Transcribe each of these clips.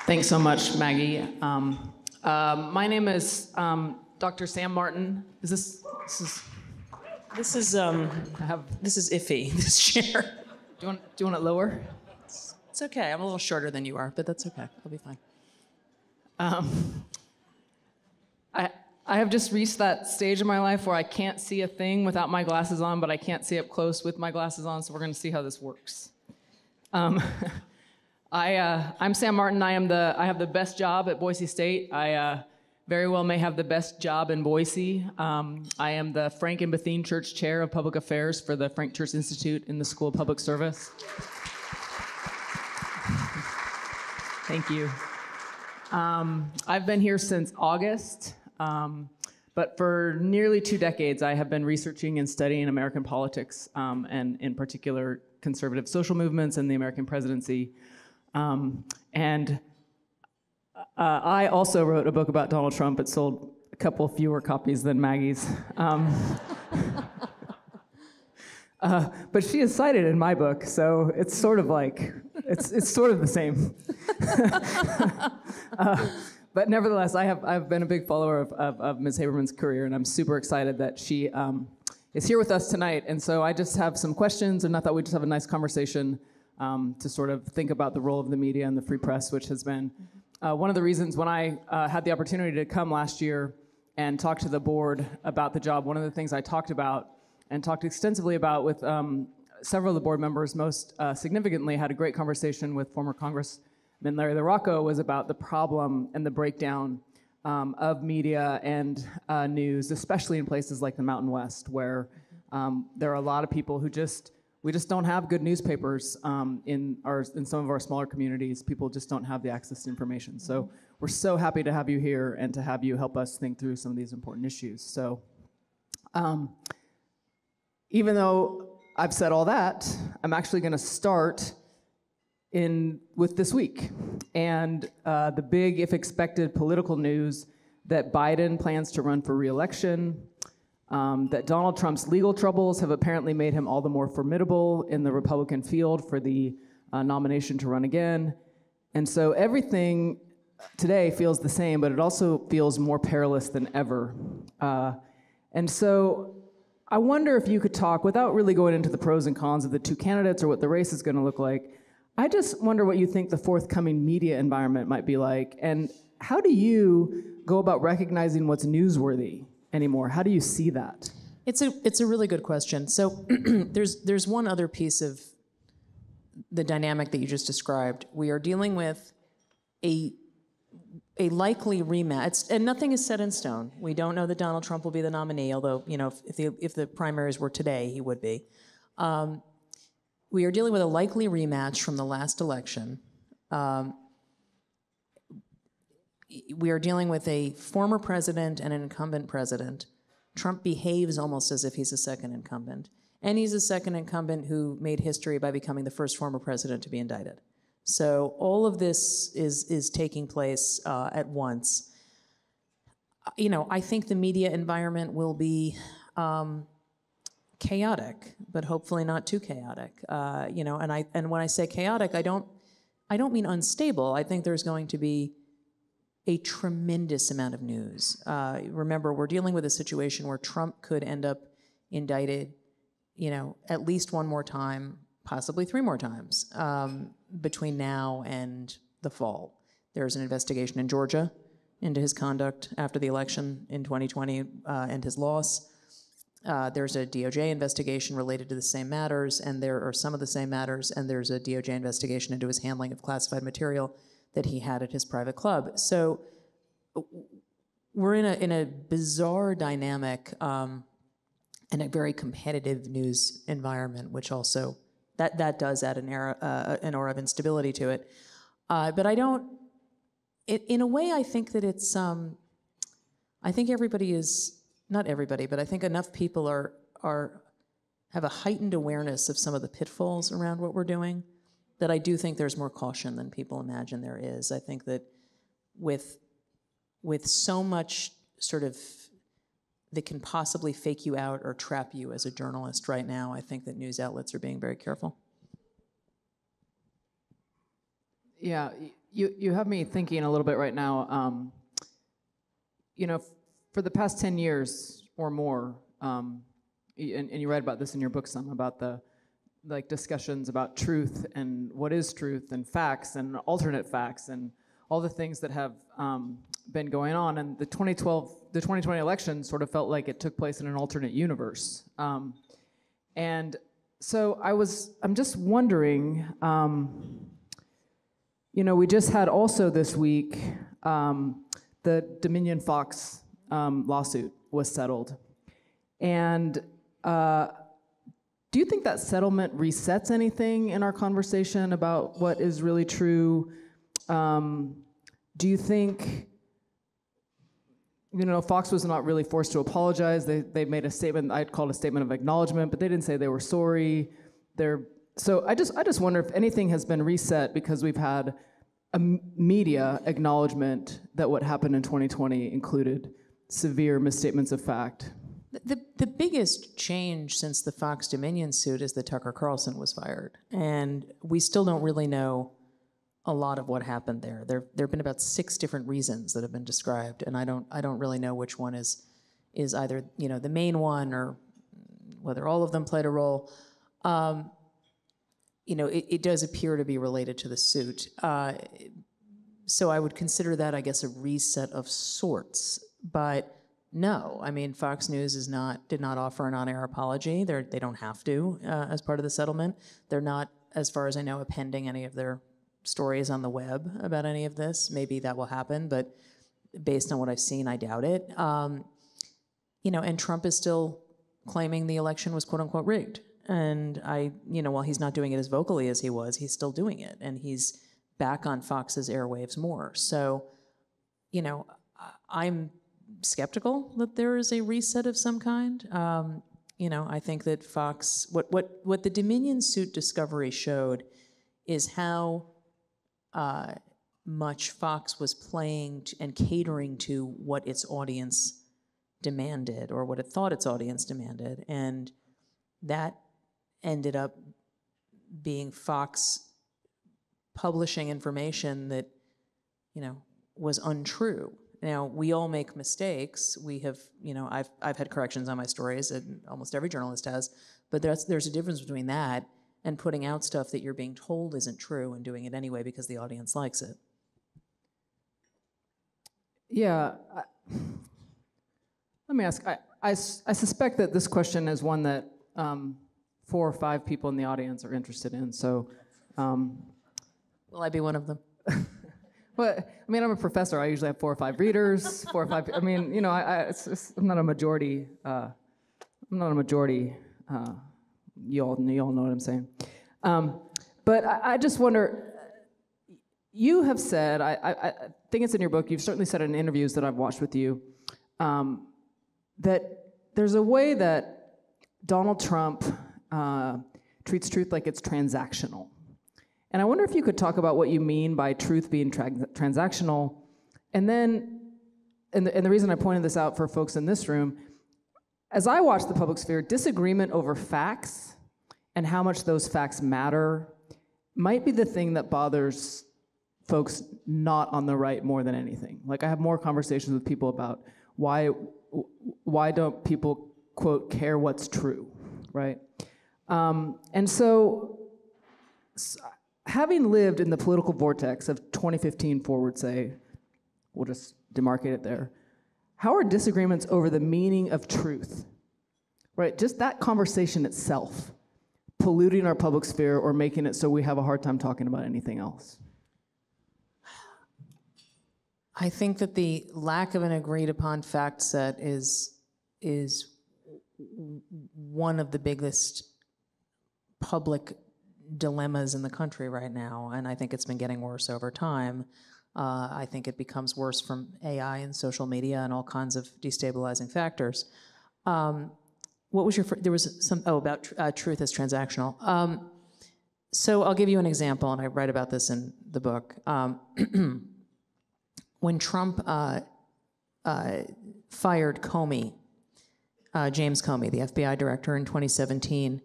Thanks so much, Maggie. My name is Dr. Sam Martin. This is iffy, this chair. Do you want it lower? It's okay. I'm a little shorter than you are, but that's okay. I'll be fine. I have just reached that stage in my life where I can't see a thing without my glasses on, but I can't see up close with my glasses on, so we're going to see how this works. I'm Sam Martin. I have the best job at Boise State. I very well may have the best job in Boise. I am the Frank and Bethine Church Chair of Public Affairs for the Frank Church Institute in the School of Public Service. Thank you. I've been here since August, but for nearly 2 decades, I have been researching and studying American politics, and in particular, conservative social movements and the American presidency. I also wrote a book about Donald Trump. It sold a couple fewer copies than Maggie's. But she is cited in my book, so it's sort of like, it's sort of the same. But nevertheless, I've been a big follower of Ms. Haberman's career, and I'm super excited that she is here with us tonight. And so I just have some questions, and I thought we'd just have a nice conversation to sort of think about the role of the media and the free press, which has been one of the reasons when I had the opportunity to come last year and talk to the board about the job. One of the things I talked about and talked extensively about with several of the board members, most significantly had a great conversation with former Congressman Larry LaRocco, was about the problem and the breakdown of media and news, especially in places like the Mountain West, where there are a lot of people who we just don't have good newspapers in some of our smaller communities. People just don't have the access to information. So we're so happy to have you here and to have you help us think through some of these important issues. So even though I've said all that, I'm actually going to start with this week and the big, if expected, political news that Biden plans to run for re-election, that Donald Trump's legal troubles have apparently made him all the more formidable in the Republican field for the nomination to run again. And so everything today feels the same, but it also feels more perilous than ever. And so I wonder if you could talk, without really going into the pros and cons of the two candidates or what the race is going to look like, I just wonder what you think the forthcoming media environment might be like, and how do you go about recognizing what's newsworthy anymore? How do you see that? It's a really good question. So there's one other piece of the dynamic that you just described. We are dealing with a likely rematch, and nothing is set in stone. We don't know that Donald Trump will be the nominee, although if the primaries were today, he would be. We are dealing with a likely rematch from the last election. We are dealing with a former president and an incumbent president. Trump behaves almost as if he's a second incumbent. And he's a second incumbent who made history by becoming the first former president to be indicted. So all of this is taking place at once. I think the media environment will be chaotic, but hopefully not too chaotic. And when I say chaotic, I don't mean unstable. I think there's going to be a tremendous amount of news. Remember, we're dealing with a situation where Trump could end up indicted, at least one more time, possibly 3 more times, between now and the fall. There's an investigation in Georgia into his conduct after the election in 2020 and his loss. There's a DOJ investigation related to the same matters, and there are some of the same matters, and there's a DOJ investigation into his handling of classified material that he had at his private club. So we're in a bizarre dynamic and a very competitive news environment, which also that does add an aura of instability to it. But in a way, I think that it's, I think everybody is, not everybody, but I think enough people have a heightened awareness of some of the pitfalls around what we're doing, that I do think there's more caution than people imagine there is. I think that with so much sort of that can possibly fake you out or trap you as a journalist right now, I think that news outlets are being very careful. Yeah, You have me thinking a little bit right now. For the past 10 years or more, and you write about this in your book some, about the discussions about truth and what is truth and facts and alternate facts and all the things that have been going on. And the 2020 election sort of felt like it took place in an alternate universe. And so I'm just wondering, we just had also this week, the Dominion Fox lawsuit was settled. And do you think that settlement resets anything in our conversation about what is really true? Do you think, Fox was not really forced to apologize. They made a statement, I'd call it a statement of acknowledgement, but they didn't say they were sorry. So I just wonder if anything has been reset because we've had a media acknowledgement that what happened in 2020 included severe misstatements of fact. The biggest change since the Fox Dominion suit is that Tucker Carlson was fired, and we still don't really know a lot of what happened there. There have been about 6 different reasons that have been described, and I don't really know which one is either the main one or whether all of them played a role. It does appear to be related to the suit, so I would consider that, I guess, a reset of sorts, but. No, I mean, Fox News did not offer an on-air apology. They don't have to as part of the settlement. They're not, as far as I know, appending any of their stories on the web about any of this. Maybe that will happen, but based on what I've seen, I doubt it. And Trump is still claiming the election was "quote unquote" rigged. And while he's not doing it as vocally as he was, he's still doing it, and he's back on Fox's airwaves more. So, I'm skeptical that there is a reset of some kind. I think that Fox, what the Dominion suit discovery showed is how much Fox was playing and catering to what its audience demanded, or what it thought its audience demanded, and that ended up being Fox publishing information that was untrue. Now, we all make mistakes. We have, I've had corrections on my stories, and almost every journalist has, but there's a difference between that and putting out stuff that you're being told isn't true and doing it anyway because the audience likes it. Yeah. Let me ask, I suspect that this question is one that 4 or 5 people in the audience are interested in, so. Will I be one of them? But I'm a professor. I usually have 4 or 5 readers, 4 or 5. I'm not a majority. I'm not a majority. You all know what I'm saying. But I just wonder. You have said, I think it's in your book. You've certainly said in interviews that I've watched with you, that there's a way that Donald Trump treats truth like it's transactional. And I wonder if you could talk about what you mean by truth being transactional. And then, and the reason I pointed this out for folks in this room, as I watch the public sphere, disagreement over facts and how much those facts matter might be the thing that bothers folks not on the right more than anything. Like, I have more conversations with people about why don't people, quote, care what's true, right? And so having lived in the political vortex of 2015 forward, say, we'll just demarcate it there, how are disagreements over the meaning of truth, right, just that conversation itself, polluting our public sphere or making it so we have a hard time talking about anything else? I think that the lack of an agreed upon fact set is one of the biggest public dilemmas in the country right now, and I think it's been getting worse over time. I think it becomes worse from AI and social media and all kinds of destabilizing factors. What was there was some, about truth as transactional. So I'll give you an example, and I write about this in the book. When Trump fired Comey, James Comey, the FBI director, in 2017,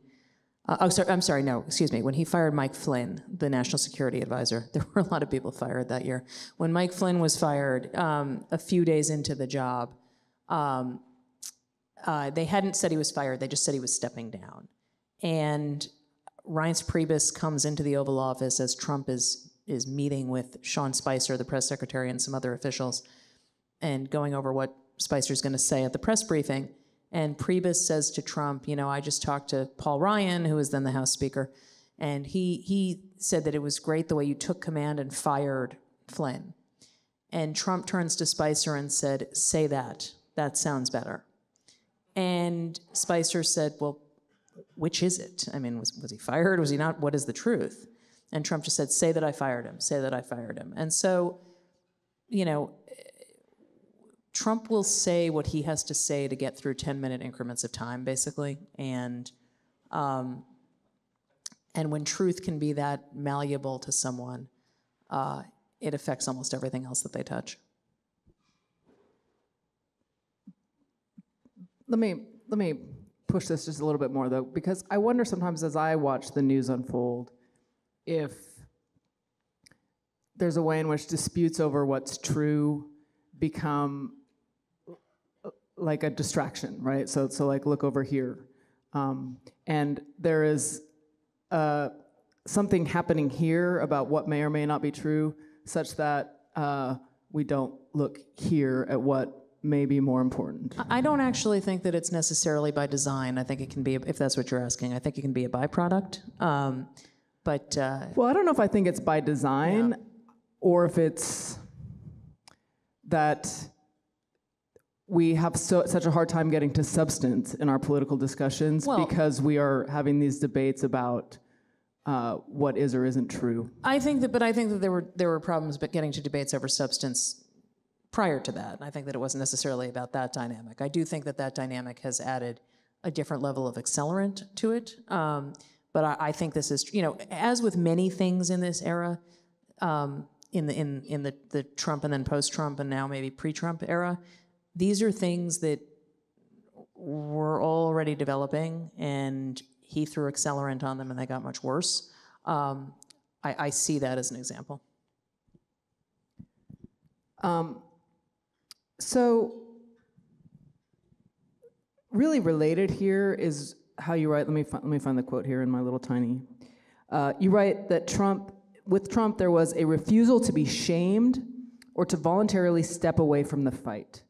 When he fired Mike Flynn, the National Security Advisor, there were a lot of people fired that year. When Mike Flynn was fired, a few days into the job, they hadn't said he was fired, they just said he was stepping down. And Reince Priebus comes into the Oval Office as Trump is meeting with Sean Spicer, the press secretary, and some other officials, and going over what Spicer's going to say at the press briefing. And Priebus says to Trump, I just talked to Paul Ryan, who was then the House Speaker, and he said that it was great the way you took command and fired Flynn. And Trump turns to Spicer and said, say that. That sounds better. And Spicer said, well, which is it? I mean, was he fired? Was he not? What is the truth? And Trump just said, say that I fired him. Say that I fired him. And so, Trump will say what he has to say to get through 10-minute increments of time, basically. And when truth can be that malleable to someone, it affects almost everything else that they touch. Let me push this just a little bit more, though, because I wonder sometimes as I watch the news unfold if there's a way in which disputes over what's true become like a distraction, right? So like, look over here. And there is something happening here about what may or may not be true, such that we don't look here at what may be more important. I don't actually think that it's necessarily by design. I think it can be, if that's what you're asking, I think it can be a byproduct. Well, I don't know if I think it's by design, or if it's that we have such a hard time getting to substance in our political discussions because we are having these debates about what is or isn't true. I think that there were problems getting to debates over substance prior to that. And I think that it wasn't necessarily about that dynamic. I do think that dynamic has added a different level of accelerant to it. But I think this is, as with many things in this era, in the Trump and then post-Trump and now maybe pre-Trump era, these are things that were already developing, and he threw accelerant on them and they got much worse. I see that as an example. So really related here is how you write. Let me find the quote here in my little tiny. You write that with Trump there was a refusal to be shamed or to voluntarily step away from the fight,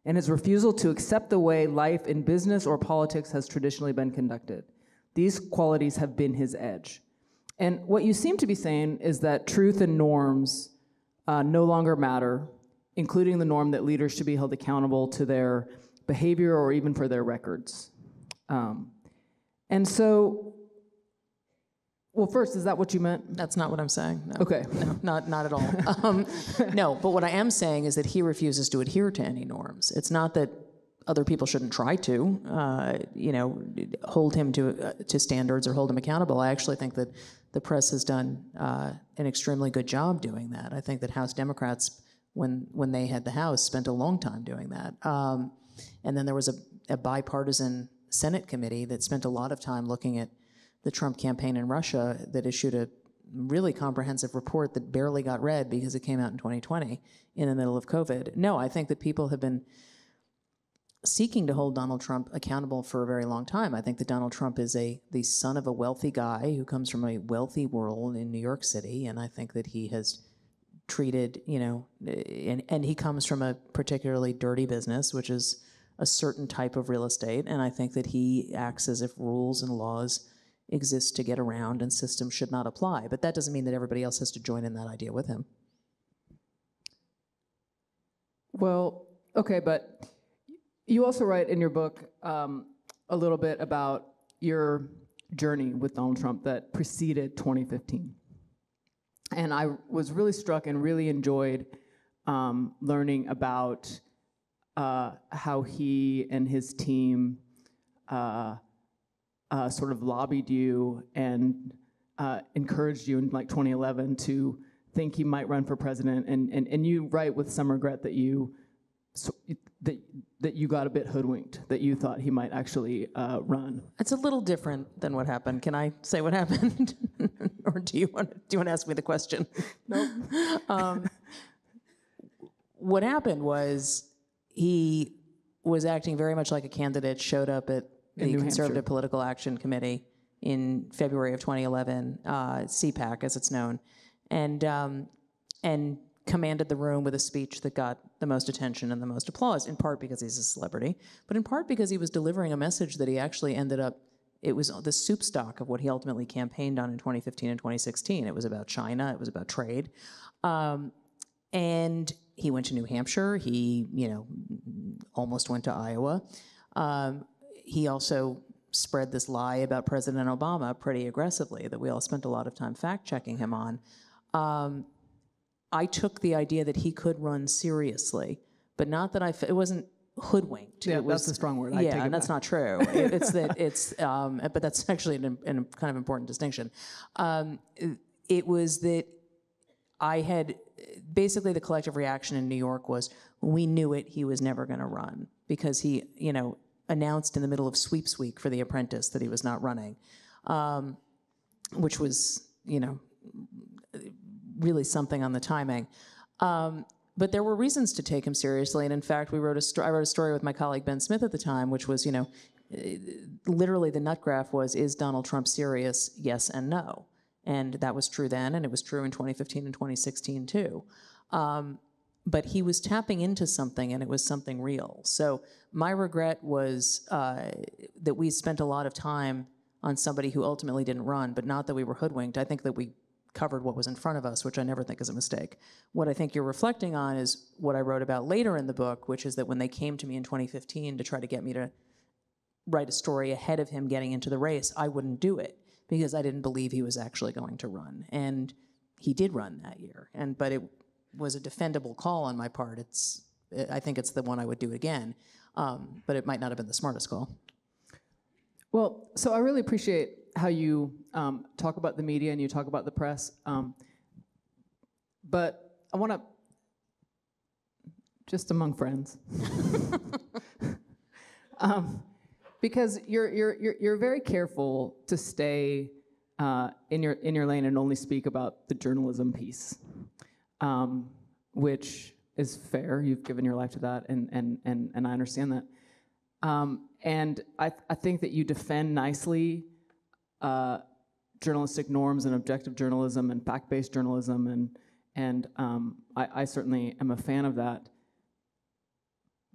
and his refusal to accept the way life in business or politics has traditionally been conducted. These qualities have been his edge. And what you seem to be saying is that truth and norms no longer matter, including the norm that leaders should be held accountable to their behavior or even for their records. And so, well, first, is that what you meant? That's not what I'm saying. No. Okay. No, not at all. No, but what I am saying is that he refuses to adhere to any norms. It's not that other people shouldn't try to, hold him to standards or hold him accountable. I actually think that the press has done an extremely good job doing that. I think that House Democrats, when they had the House, spent a long time doing that. And then there was a bipartisan Senate committee that spent a lot of time looking at the Trump campaign in Russia that issued a really comprehensive report that barely got read because it came out in 2020 in the middle of COVID. No, I think that people have been seeking to hold Donald Trump accountable for a very long time. I think that Donald Trump is the son of a wealthy guy who comes from a wealthy world in New York City, and I think that he has treated, and he comes from a particularly dirty business, which is a certain type of real estate, and I think that he acts as if rules and laws exist to get around and systems should not apply. But that doesn't mean that everybody else has to join in that idea with him. Well, okay, but you also write in your book a little bit about your journey with Donald Trump that preceded 2015. And I was really struck and really enjoyed learning about how he and his team sort of lobbied you and encouraged you in like 2011 to think he might run for president. And you write with some regret that you so that you got a bit hoodwinked, that you thought he might actually run. It's a little different than what happened. Can I say what happened, or do you want to ask me the question? Nope. What happened was he was acting very much like a candidate. Showed up at the Conservative Political Action Committee in February of 2011, CPAC as it's known, and commanded the room with a speech that got the most attention and the most applause, in part because he's a celebrity, but in part because he was delivering a message that he actually ended up, it was the soup stock of what he ultimately campaigned on in 2015 and 2016. It was about China, it was about trade. And he went to New Hampshire, he, almost went to Iowa. He also spread this lie about President Obama pretty aggressively that we all spent a lot of time fact-checking him on. I took the idea that he could run seriously, but not that it wasn't hoodwinked. Yeah, that's a strong word. Yeah, and that's not true. But that's actually a kind of important distinction. It was that I had, basically the collective reaction in New York was, we knew it, he was never going to run, because he, announced in the middle of sweeps week for The Apprentice that he was not running, which was, really something on the timing. But there were reasons to take him seriously, and in fact, I wrote a story with my colleague Ben Smith at the time, which was, literally the nut graph was, is Donald Trump serious, yes and no? And that was true then, and it was true in 2015 and 2016 too. But he was tapping into something, and it was something real. So my regret was that we spent a lot of time on somebody who ultimately didn't run, but not that we were hoodwinked. I think that we covered what was in front of us, which I never think is a mistake. What I think you're reflecting on is what I wrote about later in the book, which is that when they came to me in 2015 to try to get me to write a story ahead of him getting into the race, I wouldn't do it because I didn't believe he was actually going to run. And he did run that year, but it was a defendable call on my part. I think it's the one I would do again, but it might not have been the smartest call. Well, so I really appreciate how you talk about the media and you talk about the press, but I want to, just among friends, because you're very careful to stay in your lane and only speak about the journalism piece, which is fair. You've given your life to that, and I understand that. And I think that you defend nicely journalistic norms and objective journalism and fact-based journalism, and I certainly am a fan of that.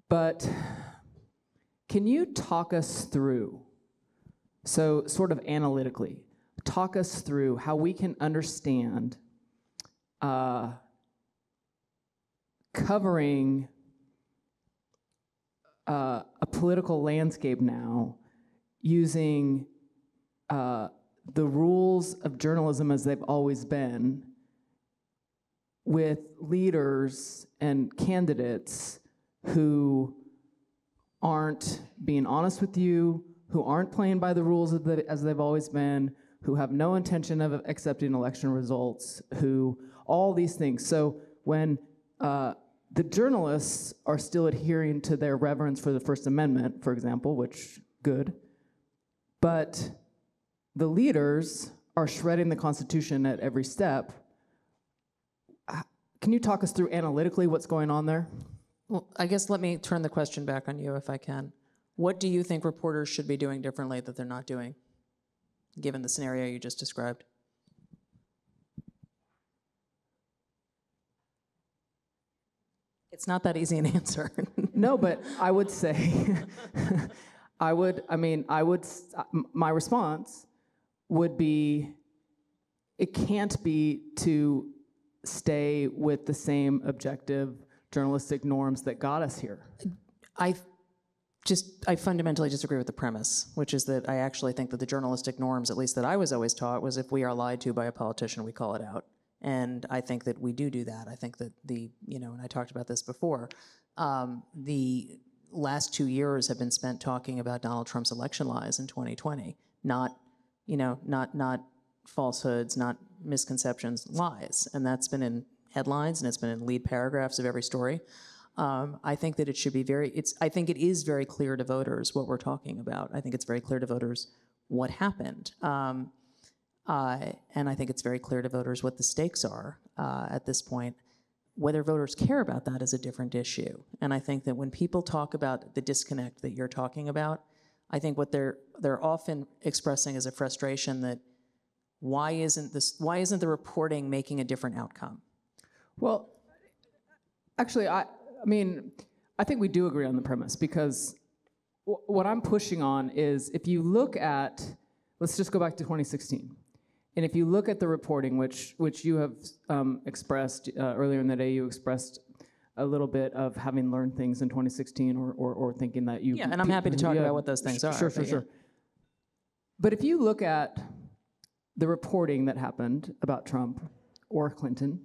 But can you talk us through, so sort of analytically, talk us through how we can understand covering a political landscape now using the rules of journalism as they've always been, with leaders and candidates who aren't being honest with you, who aren't playing by the rules as they've always been, who have no intention of accepting election results, who, all these things. So when the journalists are still adhering to their reverence for the First Amendment, for example, which, good, but the leaders are shredding the Constitution at every step. Can you talk us through analytically what's going on there? Well, I guess let me turn the question back on you if I can. What do you think reporters should be doing differently that they're not doing, given the scenario you just described? It's not that easy an answer. No, but I would say, my response would be, it can't be to stay with the same objective journalistic norms that got us here. I fundamentally disagree with the premise, which is that I actually think that the journalistic norms, at least that I was always taught, was if we are lied to by a politician, we call it out. And I think that we do that. I think that and I talked about this before, the last 2 years have been spent talking about Donald Trump's election lies in 2020, not falsehoods, not misconceptions, lies. And that's been in headlines, and it's been in lead paragraphs of every story. I think that it should be I think it is very clear to voters what we're talking about. I think it's very clear to voters what happened. And I think it's very clear to voters what the stakes are at this point. Whether voters care about that is a different issue. And I think that when people talk about the disconnect that you're talking about, I think what they're often expressing is a frustration that why isn't the reporting making a different outcome? Well, actually, I mean, I think we do agree on the premise, because what I'm pushing on is, if you look at, let's just go back to 2016. And if you look at the reporting, which you have expressed earlier in the day, you expressed a little bit of having learned things in 2016, or thinking that you... Yeah, and I'm happy to talk about what those things are. Sure. But if you look at the reporting that happened about Trump or Clinton,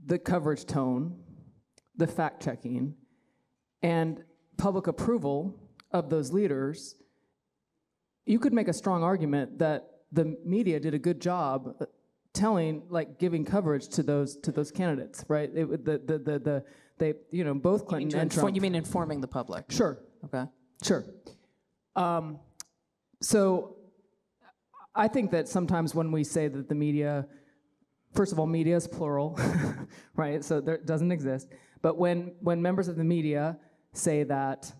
the coverage tone, the fact-checking, and public approval of those leaders, you could make a strong argument that the media did a good job giving coverage to those candidates, right? They both Clinton and Trump. You mean informing the public? Sure. Okay. Sure. So I think that sometimes when we say that the media, first of all, media is plural, right? So there doesn't exist. But when members of the media say that,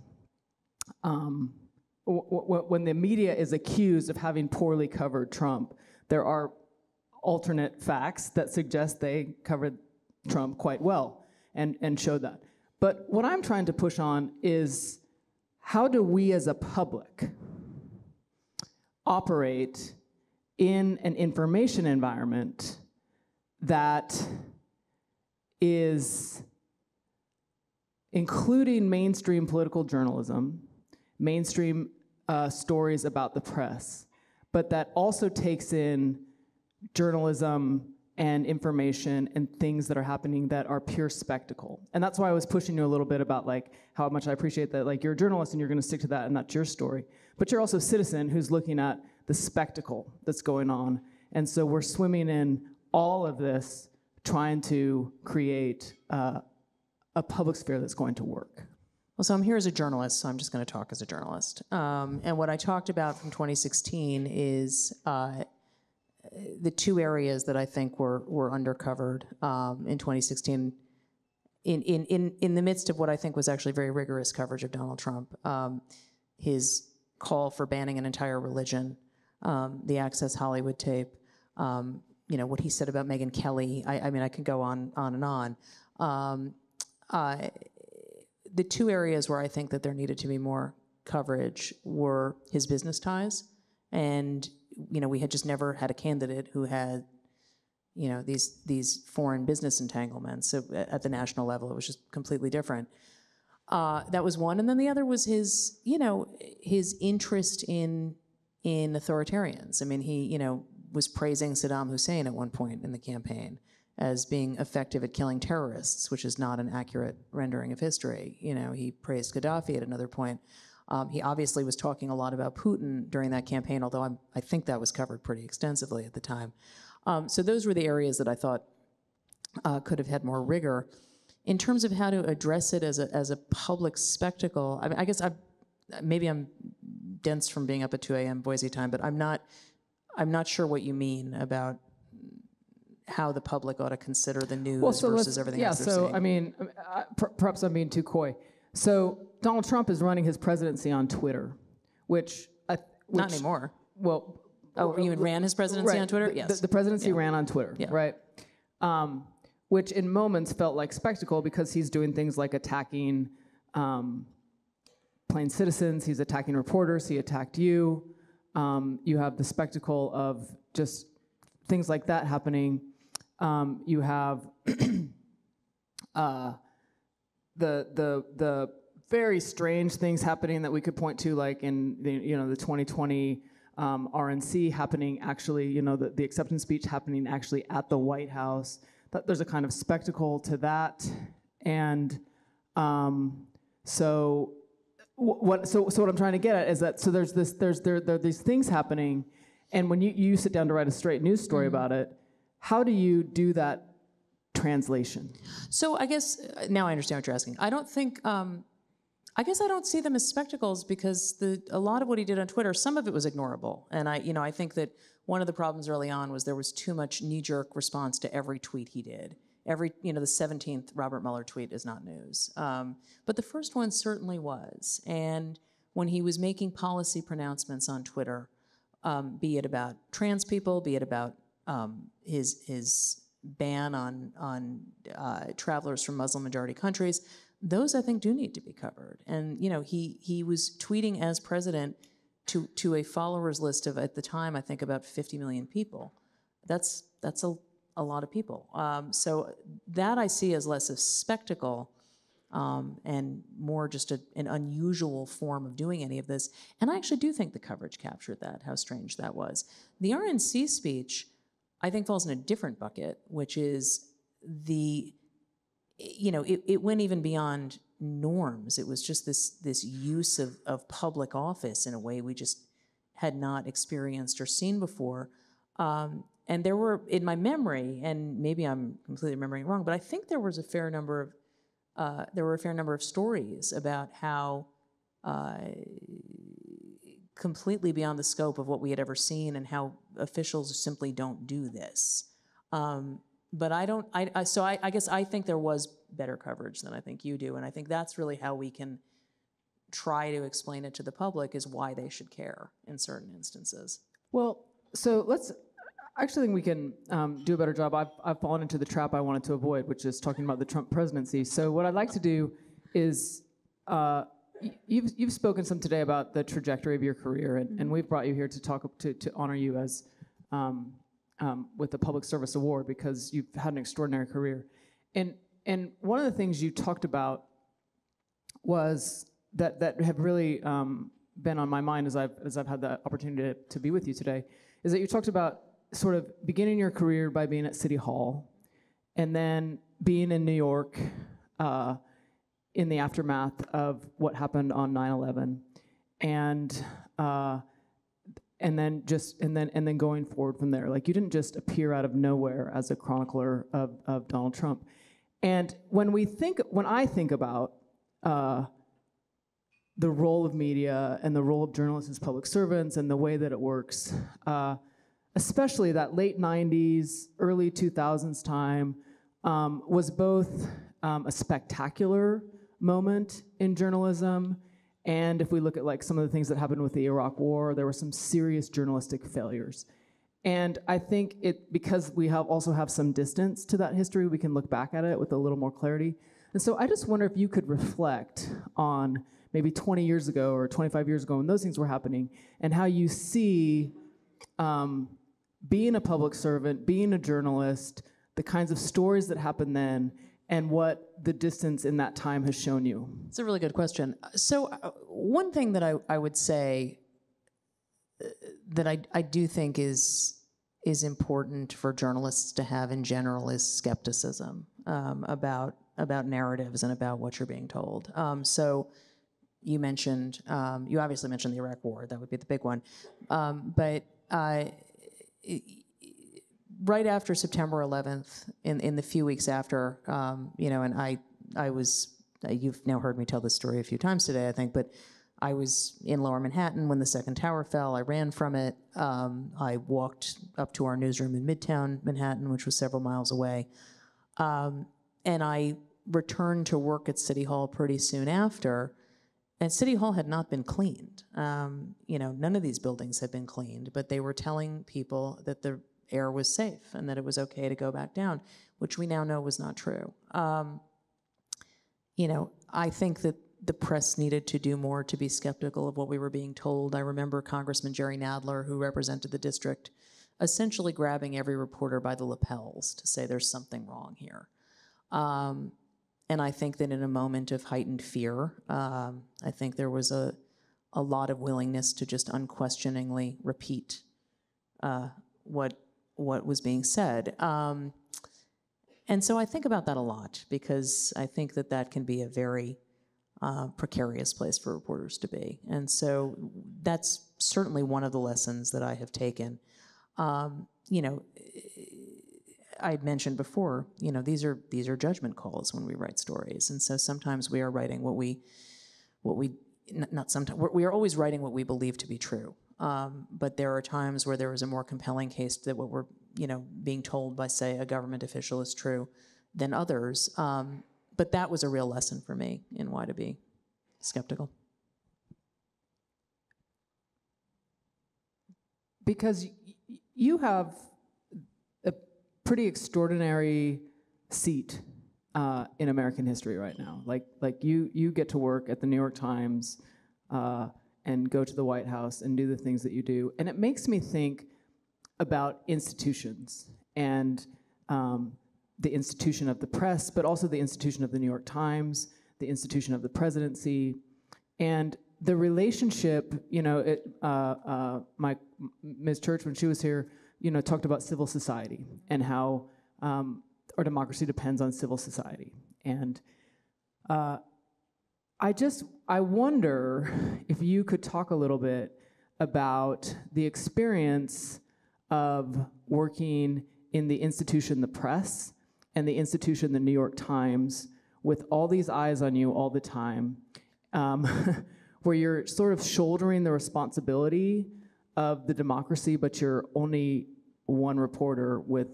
when the media is accused of having poorly covered Trump, there are alternate facts that suggest they covered Trump quite well and showed that. But what I'm trying to push on is, how do we as a public operate in an information environment that is including mainstream political journalism, mainstream stories about the press, but that also takes in journalism and information and things that are happening that are pure spectacle. And that's why I was pushing you a little bit about how much I appreciate that you're a journalist and you're going to stick to that and that's your story. But you're also a citizen who's looking at the spectacle that's going on. And so we're swimming in all of this, trying to create a public sphere that's going to work. Well, so I'm here as a journalist, so I'm just going to talk as a journalist. And what I talked about from 2016 is the two areas that I think were undercovered in 2016 in the midst of what I think was actually very rigorous coverage of Donald Trump. His call for banning an entire religion, the Access Hollywood tape, what he said about Megyn Kelly. I mean, I can go on and on. The two areas where I think that there needed to be more coverage were his business ties, and we had just never had a candidate who had these foreign business entanglements. So at the national level, it was just completely different. That was one, and then the other was his interest in authoritarians. I mean, he was praising Saddam Hussein at one point in the campaign as being effective at killing terrorists, which is not an accurate rendering of history. He praised Gaddafi at another point. He obviously was talking a lot about Putin during that campaign, although I think that was covered pretty extensively at the time. So those were the areas that I thought could have had more rigor. In terms of how to address it as a public spectacle, I mean, I guess maybe I'm dense from being up at 2 a.m. Boise time, but I'm not sure what you mean about how the public ought to consider the news versus everything else they're seeing. I mean, perhaps I'm being too coy. So Donald Trump is running his presidency on Twitter, which not anymore. Well, you ran his presidency on Twitter? Yes. The presidency ran on Twitter, right? Which in moments felt like spectacle, because he's doing things like attacking plain citizens, he's attacking reporters, he attacked you. You have the spectacle of just things like that happening. You have the very strange things happening that we could point to, like in the 2020 RNC happening actually, the acceptance speech happening actually at the White House. There's a kind of spectacle to that, and so what I'm trying to get at is that there are these things happening, and when you sit down to write a straight news story about it, how do you do that translation? So I guess now I understand what you're asking. I don't think. I guess I don't see them as spectacles because a lot of what he did on Twitter, some of it was ignorable, and I think that one of the problems early on was there was too much knee-jerk response to every tweet he did. The 17th Robert Mueller tweet is not news, but the first one certainly was. And when he was making policy pronouncements on Twitter, be it about trans people, be it about his ban on travelers from Muslim-majority countries, those I think do need to be covered. And he was tweeting as president to a followers list of, at the time, I think about 50 million people. That's a lot of people. So that I see as less of spectacle and more just an unusual form of doing any of this. And I actually do think the coverage captured that, how strange that was. The RNC speech, I think, falls in a different bucket, which is it went even beyond norms. It was just this use of public office in a way we just had not experienced or seen before. And there were, in my memory, and maybe I'm completely remembering it wrong, but I think there was a fair number of stories about how completely beyond the scope of what we had ever seen, and how officials simply don't do this. But I guess I think there was better coverage than I think you do, and I think that's really how we can try to explain it to the public, is why they should care in certain instances. Well, so I actually think we can do a better job. I've fallen into the trap I wanted to avoid, which is talking about the Trump presidency. So what I'd like to do is, you've spoken some today about the trajectory of your career, and we've brought you here to talk to honor you as with the Public Service Award, because you've had an extraordinary career. And one of the things you talked about was that have really been on my mind as I've had the opportunity to be with you today, is that you talked about sort of beginning your career by being at City Hall, and then being in New York in the aftermath of what happened on 9/11, and then going forward from there. Like, you didn't just appear out of nowhere as a chronicler of Donald Trump. And when I think about the role of media and the role of journalists as public servants and the way that it works, especially that late 90s, early 2000s time, was both a spectacular moment in journalism, and if we look at like some of the things that happened with the Iraq War, there were some serious journalistic failures. And I think because we also have some distance to that history, we can look back at it with a little more clarity. And so I just wonder if you could reflect on maybe 20 years ago or 25 years ago when those things were happening, and how you see being a public servant, being a journalist, the kinds of stories that happened then, and what the distance in that time has shown you. It's a really good question. So one thing that I would say that I do think is important for journalists to have in general is skepticism about narratives and about what you're being told. So you obviously mentioned the Iraq War. That would be the big one. But right after September 11th, in the few weeks after, and I was, you've now heard me tell this story a few times today, I think, but I was in Lower Manhattan when the second tower fell. I ran from it. I walked up to our newsroom in Midtown Manhattan, which was several miles away. And I returned to work at City Hall pretty soon after. And City Hall had not been cleaned. None of these buildings had been cleaned, but they were telling people that the air was safe and that it was okay to go back down, which we now know was not true. I think that the press needed to do more to be skeptical of what we were being told. I remember Congressman Jerry Nadler, who represented the district, essentially grabbing every reporter by the lapels to say there's something wrong here. And I think that in a moment of heightened fear, I think there was a lot of willingness to just unquestioningly repeat what was being said. And so I think about that a lot, because I think that can be a very precarious place for reporters to be. And so that's certainly one of the lessons that I have taken. I mentioned before, these are judgment calls when we write stories, and so sometimes we are writing what we not sometimes we are always writing what we believe to be true. But there are times where there is a more compelling case that what we're being told by, say, a government official is true than others. But that was a real lesson for me in why to be skeptical. Because you have a pretty extraordinary seat in American history right now. Like you get to work at the New York Times and go to the White House and do the things that you do. And it makes me think about institutions and the institution of the press, but also the institution of the New York Times, the institution of the presidency, and the relationship. Ms. Church, when she was here, talked about civil society and how our democracy depends on civil society. And I wonder if you could talk a little bit about the experience of working in the institution, the press, and the institution, the New York Times, with all these eyes on you all the time, where you're sort of shouldering the responsibility of the democracy, but you're only one reporter with,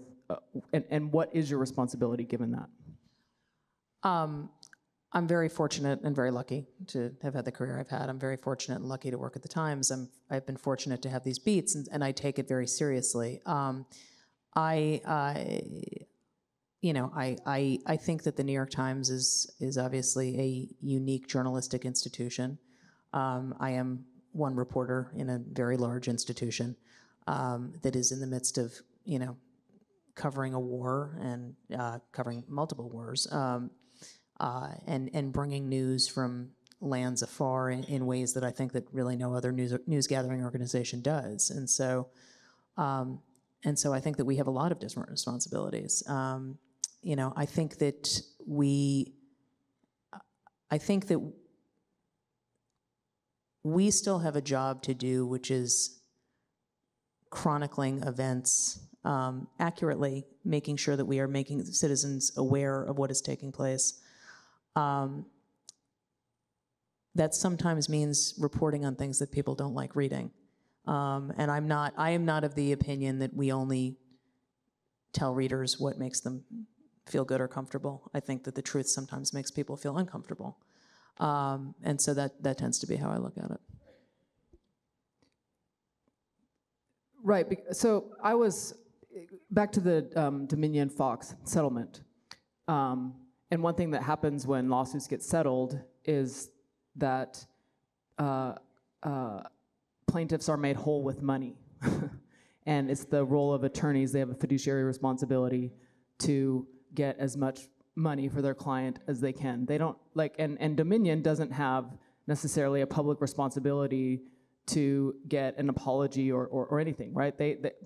and what is your responsibility given that? I'm very fortunate and very lucky to have had the career I've had. I'm very fortunate and lucky to work at the Times. I've been fortunate to have these beats, and I take it very seriously. I think that the New York Times is obviously a unique journalistic institution. I am one reporter in a very large institution that is in the midst of, covering a war and covering multiple wars, and bringing news from lands afar in ways that I think that really no other news gathering organization does. And so I think that we have a lot of different responsibilities. I think that we still have a job to do, which is chronicling events accurately, making sure that we are making citizens aware of what is taking place. That sometimes means reporting on things that people don't like reading. And I am not of the opinion that we only tell readers what makes them feel good or comfortable. I think that the truth sometimes makes people feel uncomfortable. And so that tends to be how I look at it. Right. So I was back to the Dominion Fox settlement. And one thing that happens when lawsuits get settled is that plaintiffs are made whole with money. And it's the role of attorneys. They have a fiduciary responsibility to get as much money for their client as they can. They don't and Dominion doesn't have necessarily a public responsibility to get an apology or anything, right?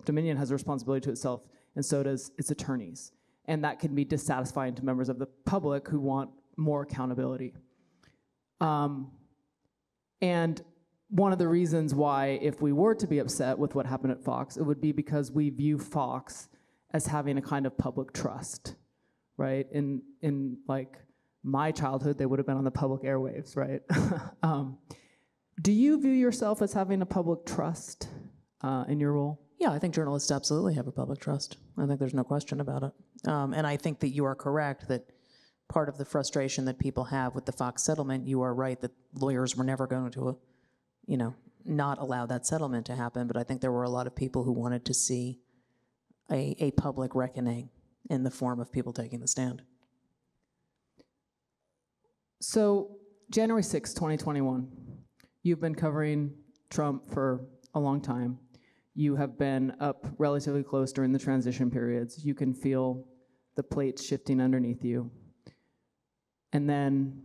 Dominion has a responsibility to itself, and so does its attorneys. And that can be dissatisfying to members of the public who want more accountability. And one of the reasons why, if we were to be upset with what happened at Fox, it would be because we view Fox as having a kind of public trust, right? In like my childhood, they would have been on the public airwaves, right? Do you view yourself as having a public trust in your role? Yeah, I think journalists absolutely have a public trust. I think there's no question about it. And I think that you are correct that part of the frustration that people have with the Fox settlement, you are right that lawyers were never going to, not allow that settlement to happen. But I think there were a lot of people who wanted to see a public reckoning in the form of people taking the stand. So January 6, 2021, you've been covering Trump for a long time. You have been up relatively close during the transition periods. You can feel the plates shifting underneath you. And then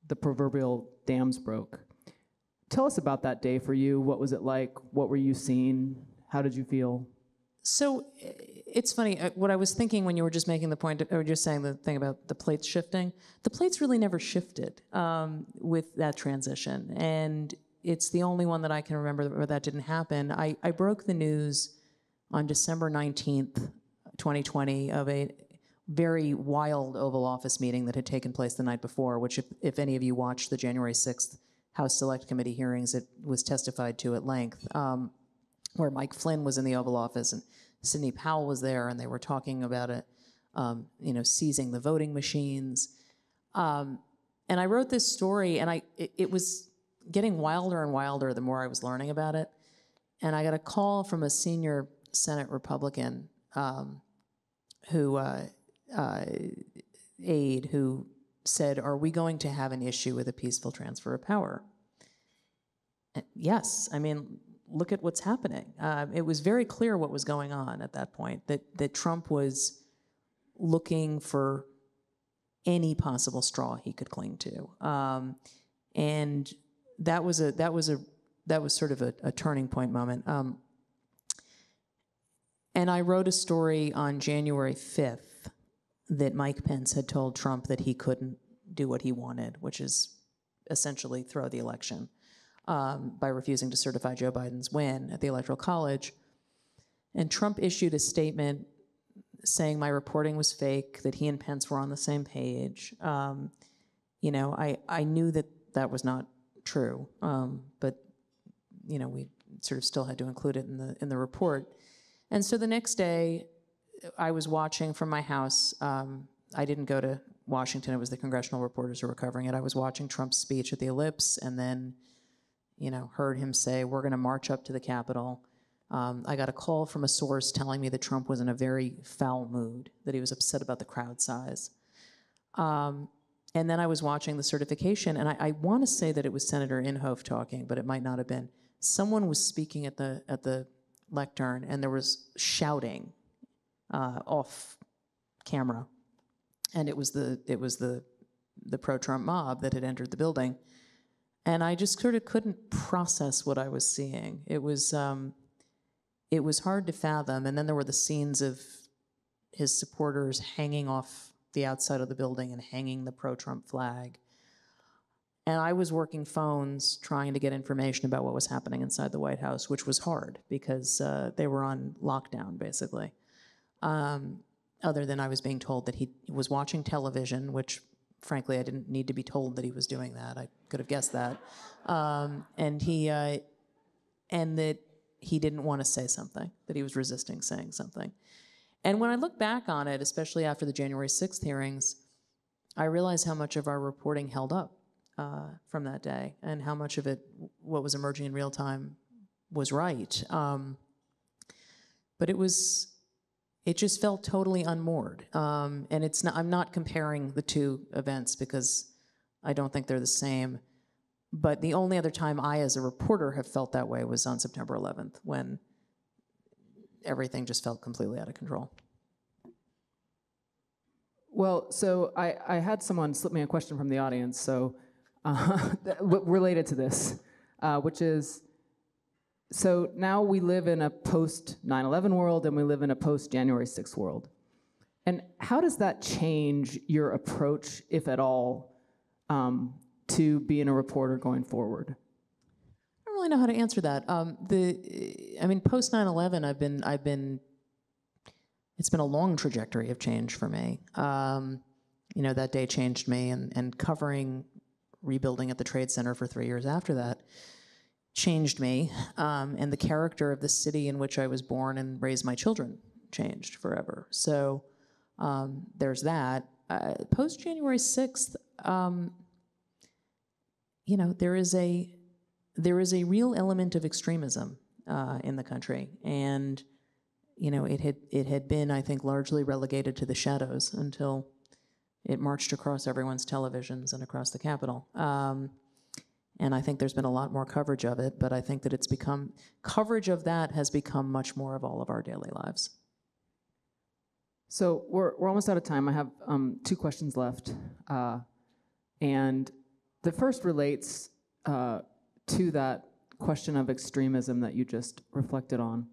the proverbial dams broke. Tell us about that day for you. What was it like? What were you seeing? How did you feel? So it's funny, what I was thinking when you were just making the point, or just saying the thing about the plates shifting, the plates really never shifted with that transition. And it's the only one that I can remember where that didn't happen. I broke the news on December 19th, 2020 of a very wild Oval Office meeting that had taken place the night before, which if any of you watched the January 6th House Select Committee hearings, it was testified to at length, where Mike Flynn was in the Oval Office and Sidney Powell was there, and they were talking about it, seizing the voting machines. And I wrote this story, and it was getting wilder and wilder the more I was learning about it. And I got a call from a senior Senate Republican aide who said, "Are we going to have an issue with a peaceful transfer of power?" And yes, I mean, look at what's happening. It was very clear what was going on at that point, that Trump was looking for any possible straw he could cling to, and that was sort of a turning point moment. And I wrote a story on January 5th that Mike Pence had told Trump that he couldn't do what he wanted, which is essentially throw the election by refusing to certify Joe Biden's win at the Electoral College. And Trump issued a statement saying my reporting was fake, that he and Pence were on the same page. I knew that was not true, but we sort of still had to include it in the report. And so the next day, I was watching from my house. I didn't go to Washington. It was the congressional reporters who were covering it. I was watching Trump's speech at the Ellipse, and then, heard him say, "We're going to march up to the Capitol." I got a call from a source telling me that Trump was in a very foul mood, that he was upset about the crowd size. And then I was watching the certification, and I want to say that it was Senator Inhofe talking, but it might not have been. Someone was speaking at the lectern, and there was shouting off camera, and it was the pro-Trump mob that had entered the building, and I just sort of couldn't process what I was seeing. It was hard to fathom, and then there were the scenes of his supporters hanging off the outside of the building and hanging the pro-Trump flag. And I was working phones trying to get information about what was happening inside the White House, which was hard because they were on lockdown, basically. Other than I was being told that he was watching television, which, frankly, I didn't need to be told that he was doing that. I could have guessed that. And that he didn't want to say something, that he was resisting saying something. And when I look back on it, especially after the January 6th hearings, I realized how much of our reporting held up from that day, and how much of it, what was emerging in real time, was right. But it just felt totally unmoored. And I'm not comparing the two events because I don't think they're the same. But the only other time I, as a reporter, have felt that way was on September 11th, when everything just felt completely out of control. Well, so I had someone slip me a question from the audience, so related to this, which is, so now we live in a post-9/11 world and we live in a post-January 6th world. And how does that change your approach, if at all, to being a reporter going forward? I don't really know how to answer that. Post 9/11, it's been a long trajectory of change for me. That day changed me, and covering rebuilding at the Trade Center for 3 years after that changed me, and the character of the city in which I was born and raised my children changed forever. So there's that. Post January 6th, there is a real element of extremism in the country, and it had been, I think, largely relegated to the shadows until it marched across everyone's televisions and across the Capitol. And I think there's been a lot more coverage of it, but I think that coverage of that has become much more of all of our daily lives. So we're almost out of time. I have 2 questions left. And the first relates to that question of extremism that you just reflected on.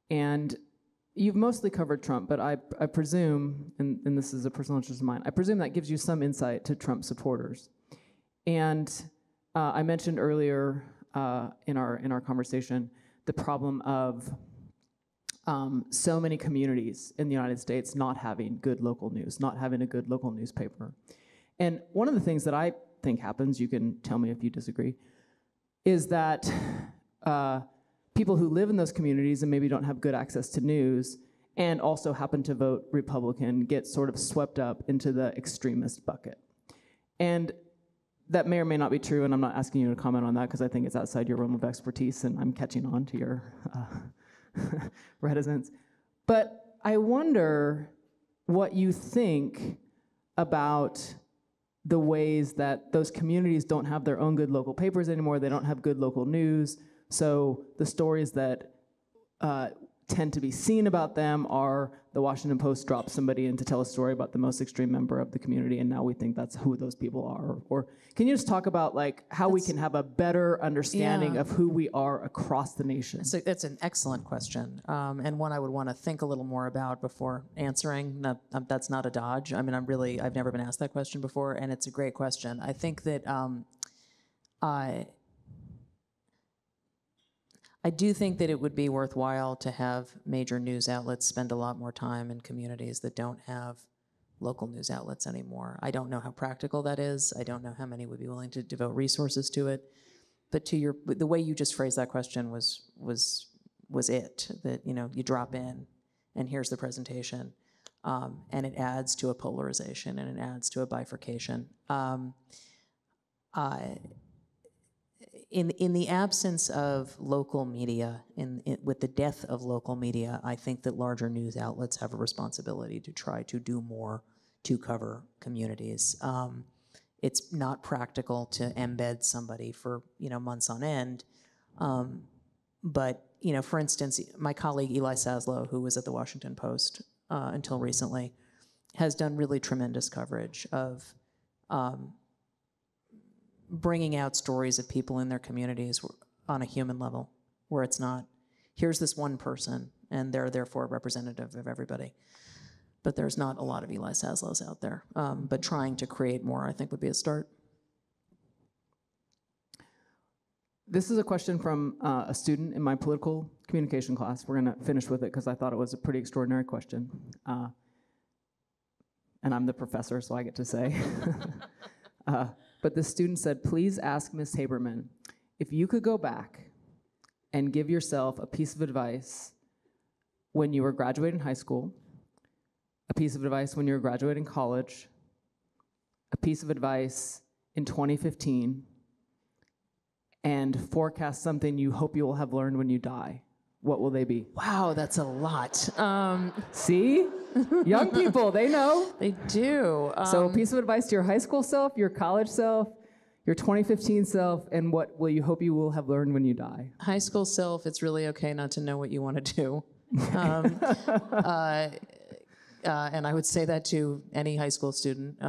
And you've mostly covered Trump, but I presume, and this is a personal interest of mine, I presume that gives you some insight to Trump supporters. And I mentioned earlier in our conversation the problem of so many communities in the United States not having good local news, not having a good local newspaper. And one of the things that I think happens, you can tell me if you disagree, is that people who live in those communities and maybe don't have good access to news and also happen to vote Republican get sort of swept up into the extremist bucket. And that may or may not be true, and I'm not asking you to comment on that because I think it's outside your realm of expertise and I'm catching on to your reticence. But I wonder what you think about the ways that those communities don't have their own good local papers anymore, they don't have good local news, so the stories that tend to be seen about them are the Washington Post dropped somebody in to tell a story about the most extreme member of the community, and now we think that's who those people are. Or can you just talk about like how we can have a better understanding of who we are across the nation? So that's an excellent question, and one I would want to think a little more about before answering. That's not a dodge. I mean, I've never been asked that question before, and it's a great question. I think that I do think that it would be worthwhile to have major news outlets spend a lot more time in communities that don't have local news outlets anymore. I don't know how practical that is. I don't know how many would be willing to devote resources to it. But the way you just phrased that question was it, that you drop in and here's the presentation, and it adds to a polarization and it adds to a bifurcation. In the absence of local media, with the death of local media, I think that larger news outlets have a responsibility to try to do more to cover communities. It's not practical to embed somebody for months on end, but for instance, my colleague Eli Saslow, who was at the Washington Post until recently, has done really tremendous coverage of bringing out stories of people in their communities on a human level, where it's not, here's this one person, and they're therefore representative of everybody. But there's not a lot of Eli Saslows out there. But trying to create more, I think, would be a start. This is a question from a student in my political communication class. We're going to finish with it because I thought it was a pretty extraordinary question. And I'm the professor, so I get to say. But the student said, please ask Ms. Haberman, if you could go back and give yourself a piece of advice when you were graduating high school, a piece of advice when you were graduating college, a piece of advice in 2015, and forecast something you hope you will have learned when you die, what will they be? Wow, that's a lot. See? Young people, they know. They do. So a piece of advice to your high school self, your college self, your 2015 self, and what will you hope you will have learned when you die? High school self, it's really okay not to know what you want to do. And I would say that to any high school student.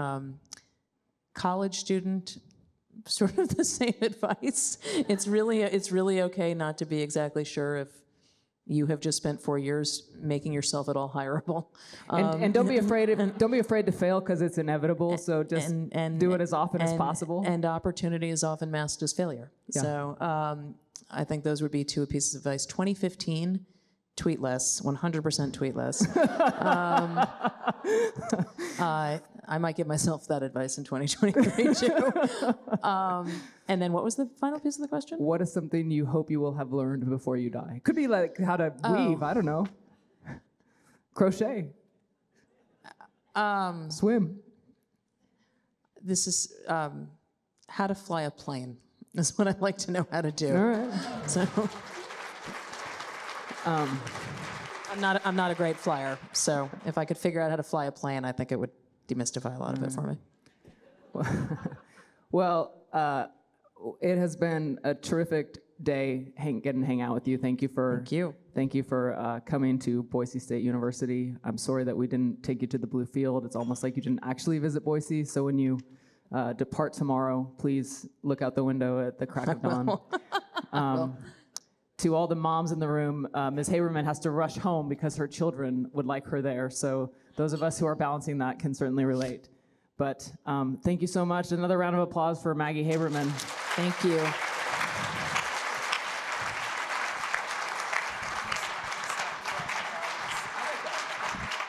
College student, sort of the same advice. It's really okay not to be exactly sure if you have just spent 4 years making yourself at all hireable. And don't be afraid to fail because it's inevitable. So just do it as often as possible. And opportunity is often masked as failure. Yeah. So I think those would be two pieces of advice. 2015, tweet less, 100% tweet less. I might give myself that advice in 2023 too. And then what was the final piece of the question? What is something you hope you will have learned before you die? Could be like how to weave, I don't know. Crochet. Swim. This is how to fly a plane. That's what I'd like to know how to do. All right. So I'm not a great flyer, so if I could figure out how to fly a plane, I think it would demystify a lot of it for me. Well, it has been a terrific day getting to hang out with you. Thank you for coming to Boise State University. I'm sorry that we didn't take you to the Blue Field. It's almost like you didn't actually visit Boise. So when you depart tomorrow, please look out the window at the crack of dawn. To all the moms in the room, Ms. Haberman has to rush home because her children would like her there. So those of us who are balancing that can certainly relate. But thank you so much. Another round of applause for Maggie Haberman. Thank you.